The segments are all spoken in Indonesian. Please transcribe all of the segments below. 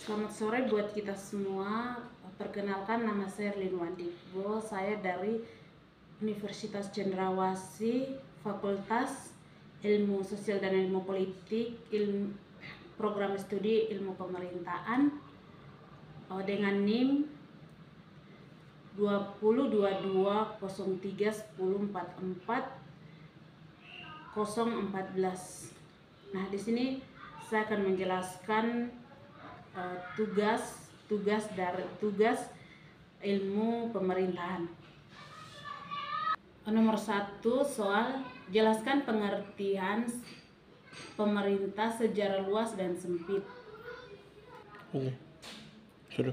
Selamat sore buat kita semua. Perkenalkan, nama saya Erlin Wandikbo. Saya dari Universitas Cendrawasih, Fakultas Ilmu Sosial dan Ilmu Politik, Program Studi Ilmu Pemerintahan, dengan NIM 2022031044 Nah, di sini saya akan menjelaskan tugas ilmu pemerintahan. Nomor 1, soal jelaskan pengertian pemerintah secara luas dan sempit. Sudah.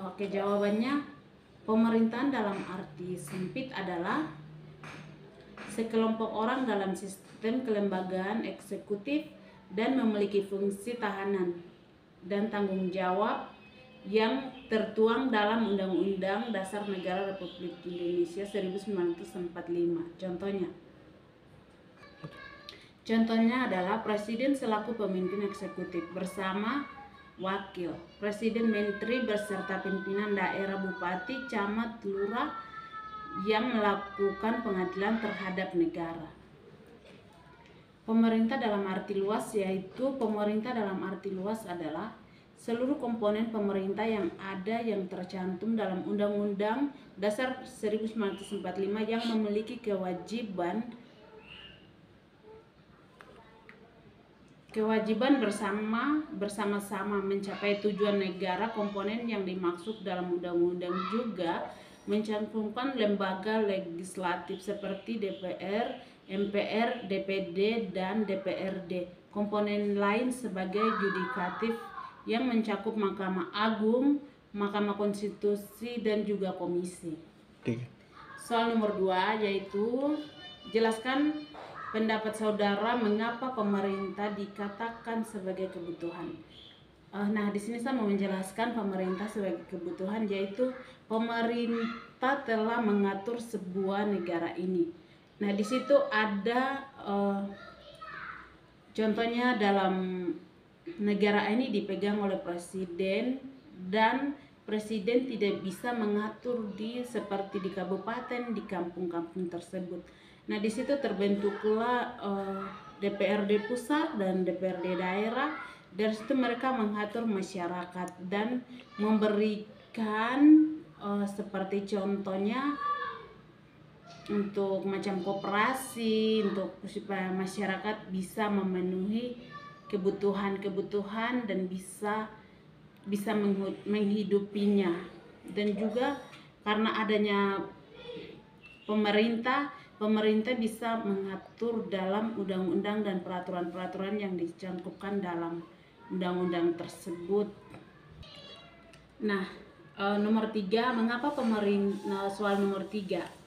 Oke, jawabannya pemerintahan dalam arti sempit adalah sekelompok orang dalam sistem kelembagaan eksekutif dan memiliki fungsi tahanan dan tanggung jawab yang tertuang dalam Undang-Undang Dasar Negara Republik Indonesia 1945. Contohnya adalah Presiden selaku pemimpin eksekutif bersama wakil, Presiden, Menteri beserta pimpinan daerah, bupati, camat, lurah yang melakukan pengadilan terhadap negara. Pemerintah dalam arti luas adalah seluruh komponen pemerintah yang ada yang tercantum dalam Undang-Undang Dasar 1945 yang memiliki kewajiban bersama-sama mencapai tujuan negara. Komponen yang dimaksud dalam undang-undang juga mencantumkan lembaga legislatif seperti DPR, MPR, DPD, dan DPRD. Komponen lain sebagai yudikatif yang mencakup Mahkamah Agung, Mahkamah Konstitusi, dan juga komisi. Soal nomor 2 yaitu jelaskan pendapat saudara mengapa pemerintah dikatakan sebagai kebutuhan. Nah, di sini saya mau menjelaskan pemerintah sebagai kebutuhan, yaitu pemerintah telah mengatur sebuah negara ini. Nah, di situ ada contohnya dalam negara ini dipegang oleh presiden, dan presiden tidak bisa mengatur seperti di kabupaten, di kampung-kampung tersebut. Nah, di situ terbentuklah DPRD pusat dan DPRD daerah. Dari situ mereka mengatur masyarakat dan memberikan seperti contohnya untuk macam koperasi, untuk supaya masyarakat bisa memenuhi kebutuhan dan bisa menghidupinya. Dan juga karena adanya pemerintah bisa mengatur dalam undang-undang dan peraturan-peraturan yang dicantumkan dalam undang-undang tersebut. Nah, nomor 3, soal nomor 3.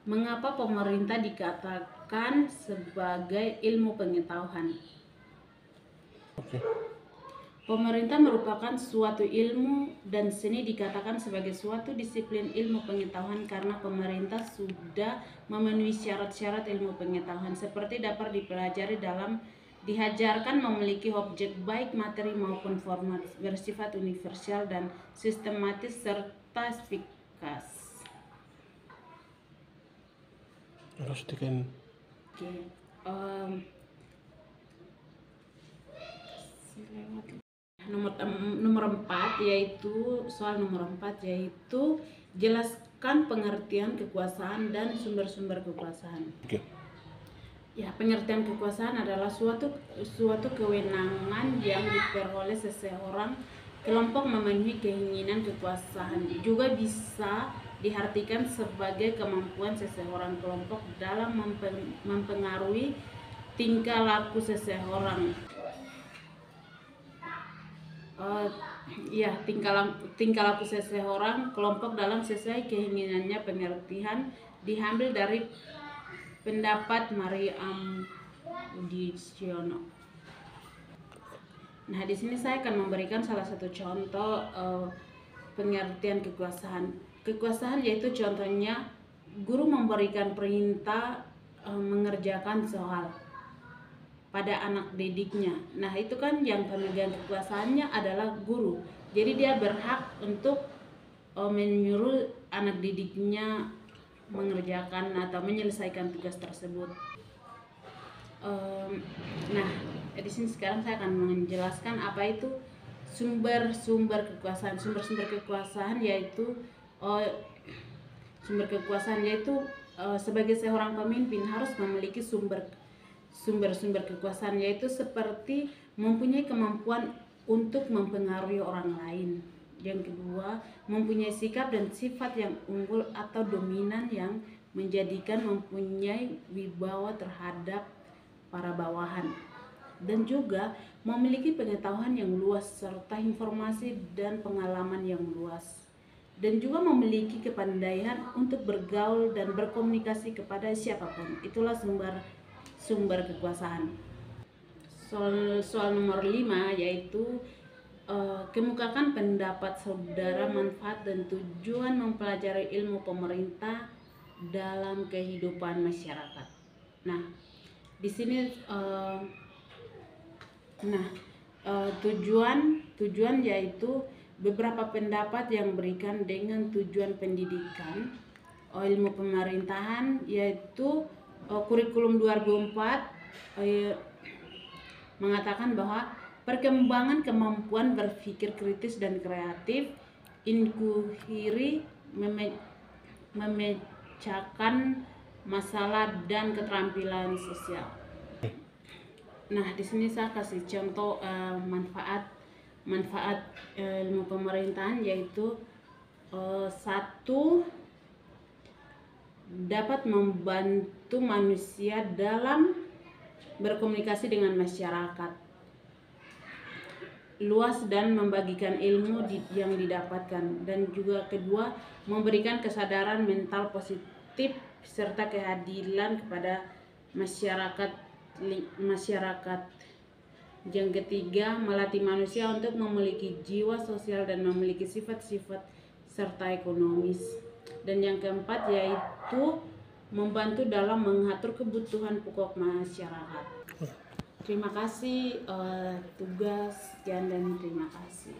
Mengapa pemerintah dikatakan sebagai ilmu pengetahuan? Pemerintah merupakan suatu ilmu dan seni, dikatakan sebagai suatu disiplin ilmu pengetahuan karena pemerintah sudah memenuhi syarat-syarat ilmu pengetahuan seperti dapat dipelajari dalam diajarkan, memiliki objek baik materi maupun format, bersifat universal dan sistematis serta efikas. Nomor 4 yaitu soal nomor 4 yaitu jelaskan pengertian kekuasaan dan sumber-sumber kekuasaan. Ya, pengertian kekuasaan adalah suatu kewenangan yang diperoleh seseorang kelompok memenuhi keinginan kekuasaan. Juga bisa diartikan sebagai kemampuan seseorang kelompok dalam mempengaruhi tingkah laku seseorang. Tingkah laku seseorang kelompok dalam sesuai keinginannya. Pengertian diambil dari pendapat Mariam Udistiono. Nah, di sini saya akan memberikan salah satu contoh pengertian kekuasaan. Kekuasaan yaitu contohnya guru memberikan perintah mengerjakan soal pada anak didiknya. Nah, itu kan yang pemegang kekuasaannya adalah guru. Jadi dia berhak untuk menyuruh anak didiknya mengerjakan atau menyelesaikan tugas tersebut. Nah, di sini sekarang saya akan menjelaskan apa itu sumber-sumber kekuasaan. Sumber-sumber kekuasaan yaitu sebagai seorang pemimpin harus memiliki sumber-sumber kekuasaan, yaitu seperti mempunyai kemampuan untuk mempengaruhi orang lain. Yang kedua, mempunyai sikap dan sifat yang unggul atau dominan yang menjadikan mempunyai wibawa terhadap para bawahan. Dan juga memiliki pengetahuan yang luas serta informasi dan pengalaman yang luas. Dan juga memiliki kepandaian untuk bergaul dan berkomunikasi kepada siapapun. Itulah sumber kekuasaan. Soal nomor 5 yaitu kemukakan pendapat saudara, manfaat dan tujuan mempelajari ilmu pemerintah dalam kehidupan masyarakat. Nah, di sini tujuan yaitu beberapa pendapat yang berikan dengan tujuan pendidikan ilmu pemerintahan, yaitu kurikulum 2004 mengatakan bahwa perkembangan kemampuan berpikir kritis dan kreatif, inkuhiri, memecahkan masalah dan keterampilan sosial. Nah, di sini saya kasih contoh manfaat ilmu pemerintahan, yaitu satu, dapat membantu manusia dalam berkomunikasi dengan masyarakat luas dan membagikan ilmu yang didapatkan. Dan juga kedua, memberikan kesadaran mental positif serta keadilan kepada masyarakat. Yang ketiga, melatih manusia untuk memiliki jiwa sosial dan memiliki sifat-sifat serta ekonomis. Dan yang keempat yaitu membantu dalam mengatur kebutuhan pokok masyarakat. Terima kasih tugas, sekian dan terima kasih.